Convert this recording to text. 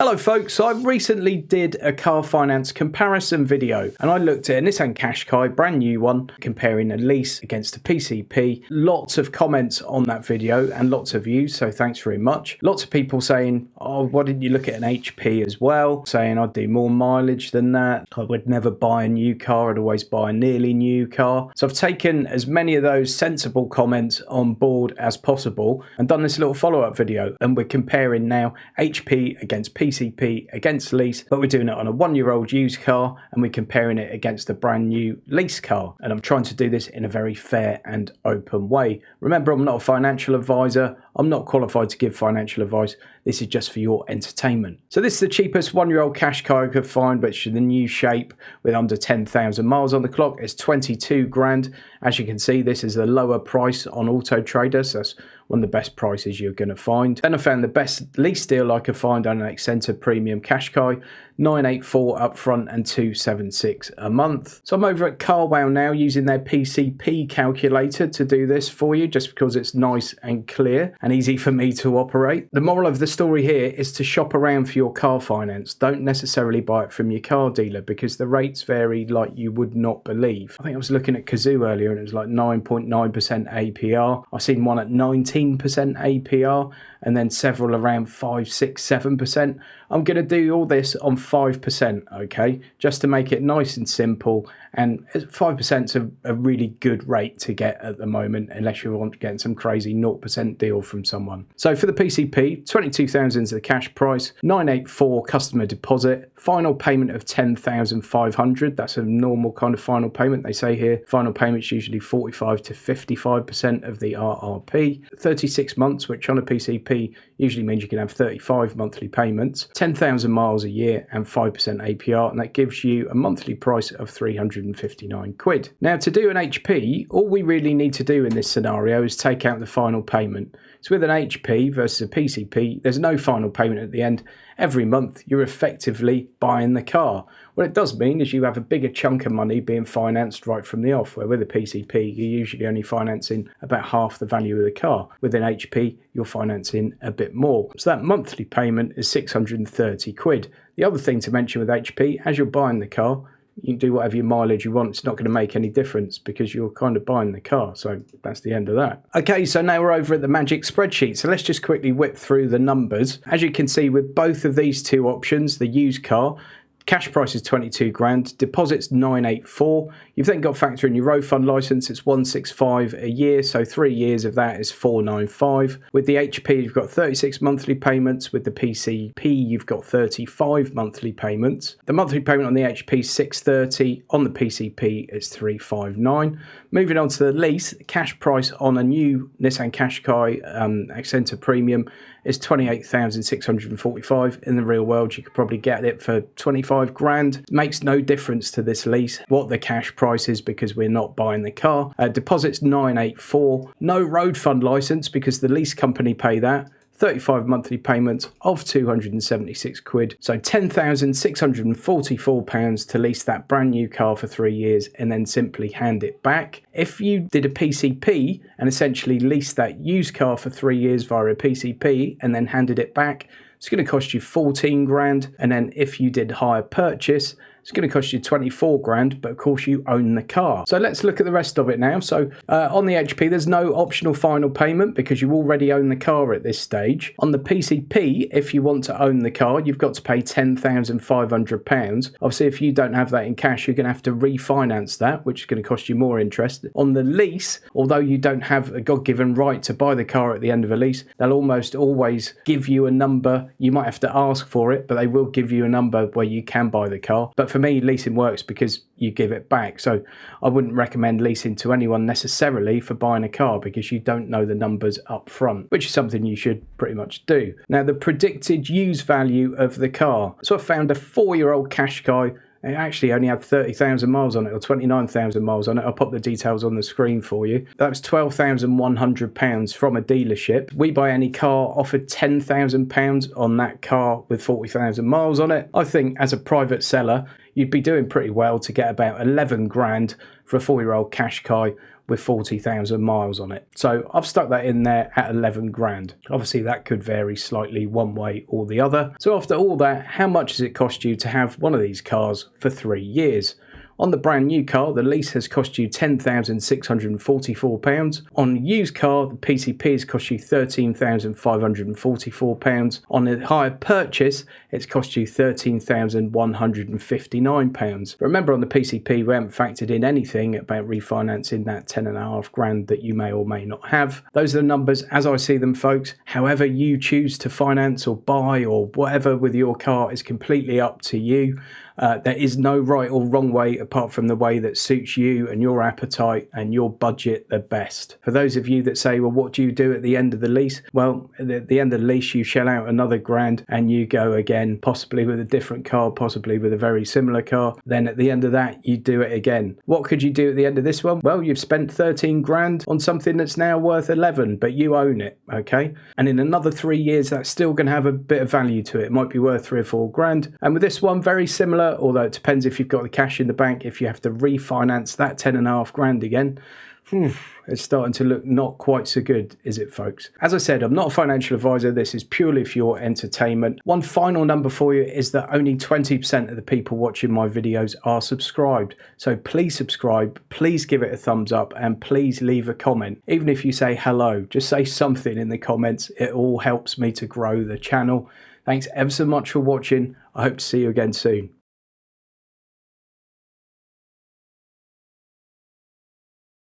Hello folks, I recently did a car finance comparison video and I looked at a Nissan Qashqai, brand new one, comparing a lease against a PCP. Lots of comments on that video and lots of views, so thanks very much. Lots of people saying, oh, why didn't you look at an HP as well? Saying I'd do more mileage than that. I would never buy a new car, I'd always buy a nearly new car. So I've taken as many of those sensible comments on board as possible and done this little follow-up video, and we're comparing now HP against PCP against lease, but we're doing it on a 1-year-old used car and we're comparing it against a brand new lease car, and I'm trying to do this in a very fair and open way. Remember, I'm not a financial advisor, I'm not qualified to give financial advice, this is just for your entertainment. So this is the cheapest 1-year-old Qashqai I could find, which is the new shape with under 10,000 miles on the clock. It's 22 grand. As you can see, this is a lower price on Auto Trader, so that's one of the best prices you're going to find. Then I found the best lease deal I could find on an Accenta Premium Qashqai, 984 up front and 276 a month. So I'm over at CarWow now using their PCP calculator to do this for you, just because it's nice and clear and easy for me to operate. The moral of the story here is to shop around for your car finance. Don't necessarily buy it from your car dealer because the rates vary like you would not believe. I think I was looking at Kazoo earlier and it was like 9.9% APR. I've seen one at 19% APR and then several around 5, 6, 7%. I'm going to do all this on 5%, okay, just to make it nice and simple. And 5% is a really good rate to get at the moment, unless you want to get some crazy 0% deal from someone. So for the PCP, 22,000 is the cash price, 984 customer deposit, final payment of 10,500. That's a normal kind of final payment. They say here final payment's usually 45 to 55% of the RRP. 36 months, which on a PCP usually means you can have 35 monthly payments, 10,000 miles a year and 5% APR, and that gives you a monthly price of 359 quid. Now, to do an HP, all we really need to do in this scenario is take out the final payment. So with an HP versus a PCP, there's no final payment at the end. Every month, you're effectively buying the car. What it does mean is you have a bigger chunk of money being financed right from the off, where with a PCP, you're usually only financing about half the value of the car. With an HP, you're financing a bit more. So that monthly payment is 630 quid. The other thing to mention with HP, as you're buying the car, you can do whatever your mileage you want. It's not going to make any difference because you're kind of buying the car. So that's the end of that. Okay, so now we're over at the magic spreadsheet. So let's just quickly whip through the numbers. As you can see with both of these two options, the used car, cash price is 22 grand, deposit's 984. You've then got to factor in your road fund license, it's 165 a year, so 3 years of that is 495. With the HP, you've got 36 monthly payments. With the PCP, you've got 35 monthly payments. The monthly payment on the HP is 630, on the PCP is 359. Moving on to the lease, cash price on a new Nissan Qashqai Accenta Premium is 28,645. In the real world, you could probably get it for 25 grand. It makes no difference to this lease what the cash price is because we're not buying the car. Deposit's 984. No road fund license because the lease company pay that. 35 monthly payments of 276 quid. So £10,644 to lease that brand new car for 3 years and then simply hand it back. If you did a PCP and essentially leased that used car for 3 years via a PCP and then handed it back, it's going to cost you 14 grand. And then if you did hire purchase, it's going to cost you 24 grand, but of course you own the car. So let's look at the rest of it now. So on the HP, there's no optional final payment because you already own the car at this stage. On the PCP, if you want to own the car, you've got to pay £10,500. Obviously, if you don't have that in cash, you're going to have to refinance that, which is going to cost you more interest. On the lease, although you don't have a God-given right to buy the car at the end of a lease, they'll almost always give you a number. You might have to ask for it, but they will give you a number where you can buy the car. But for me, leasing works because you give it back. So I wouldn't recommend leasing to anyone necessarily for buying a car because you don't know the numbers up front, which is something you should pretty much do. Now, the predicted use value of the car. So I found a 4-year-old Qashqai. It actually only had 30,000 miles on it, or 29,000 miles on it. I'll pop the details on the screen for you. That was £12,100 from a dealership. We Buy Any Car offered £10,000 on that car with 40,000 miles on it. I think as a private seller, you'd be doing pretty well to get about 11 grand for a 4-year-old Qashqai with 40,000 miles on it. So I've stuck that in there at 11 grand. Obviously that could vary slightly one way or the other. So after all that, how much does it cost you to have one of these cars for 3 years? On the brand new car, the lease has cost you £10,644. On a used car, the PCP has cost you £13,544. On a hire purchase, it's cost you £13,159. Remember, on the PCP, we haven't factored in anything about refinancing that 10.5 grand that you may or may not have. Those are the numbers as I see them, folks. However you choose to finance or buy or whatever with your car is completely up to you. There is no right or wrong way apart from the way that suits you and your appetite and your budget the best. For those of you that say, well, what do you do at the end of the lease? Well, at the end of the lease, you shell out another grand and you go again, possibly with a different car, possibly with a very similar car. Then at the end of that, you do it again. What could you do at the end of this one? Well, you've spent 13 grand on something that's now worth 11, but you own it, okay? And in another 3 years, that's still going to have a bit of value to it. It might be worth 3 or 4 grand. And with this one, very similar, although it depends if you've got the cash in the bank. If you have to refinance that 10.5 grand again, it's starting to look not quite so good, is it, folks? As I said, I'm not a financial advisor. This is purely for your entertainment. One final number for you is that only 20% of the people watching my videos are subscribed. So please subscribe, please give it a thumbs up, and please leave a comment. Even if you say hello, just say something in the comments. It all helps me to grow the channel. Thanks ever so much for watching. I hope to see you again soon.